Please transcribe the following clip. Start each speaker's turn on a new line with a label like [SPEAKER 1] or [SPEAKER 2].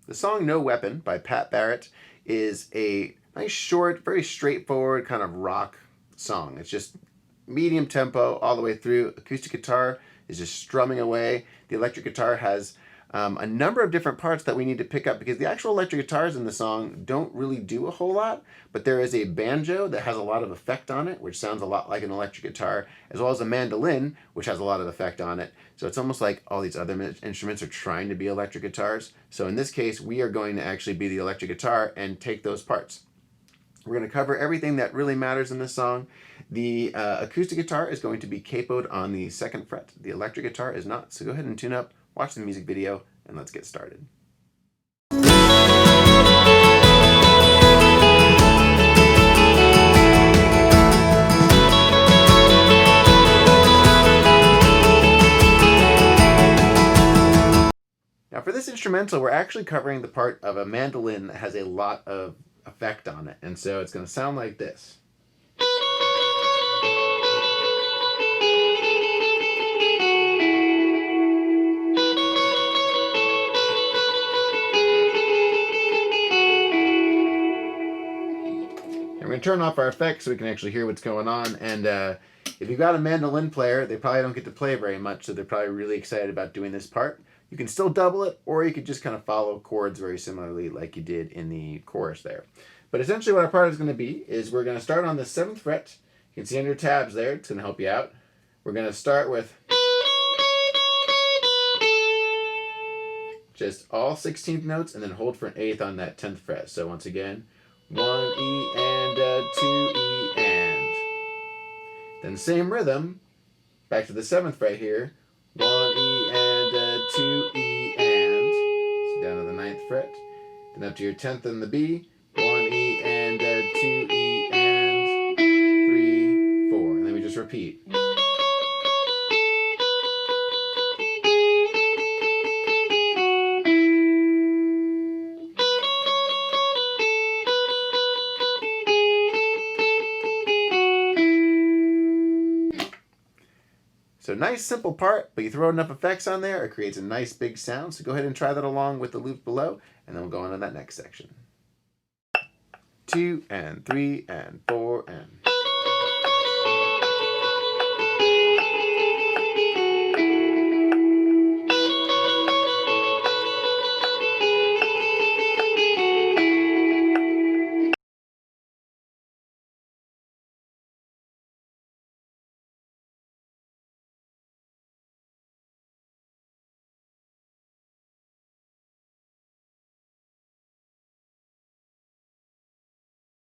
[SPEAKER 1] The song No Weapon by Pat Barrett is a nice, short, very straightforward kind of rock song. It's just medium tempo all the way through. Acoustic guitar is just strumming away. The electric guitar has a number of different parts that we need to pick up because the actual electric guitars in the song don't really do a whole lot, but there is a banjo that has a lot of effect on it, which sounds a lot like an electric guitar, as well as a mandolin, which has a lot of effect on it. So it's almost like all these other instruments are trying to be electric guitars. So in this case, we are going to actually be the electric guitar and take those parts. We're going to cover everything that really matters in this song. The acoustic guitar is going to be capoed on the 2nd fret. The electric guitar is not. So go ahead and tune up, watch the music video, and let's get started. Now for this instrumental, we're actually covering the part of a mandolin that has a lot of effect on it. And so it's going to sound like this. We're going to turn off our effects so we can actually hear what's going on. And if you've got a mandolin player, they probably don't get to play very much, so they're probably really excited about doing this part. You can still double it, or you could just kind of follow chords very similarly like you did in the chorus there. But essentially what our part is going to be is we're going to start on the 7th fret. You can see under tabs there, it's going to help you out. We're going to start with just all 16th notes and then hold for an 8th on that 10th fret. So once again, 1 E and 2 E and. Then same rhythm, back to the 7th fret here, 1 E and 2 E and. So down to the 9th fret, then up to your 10th and the B, 1 E and 2 E and 3, 4. And then we just repeat. So nice simple part, but you throw enough effects on there, it creates a nice big sound. So go ahead and try that along with the loop below, and then we'll go on to that next section. 2 and 3 and 4 and.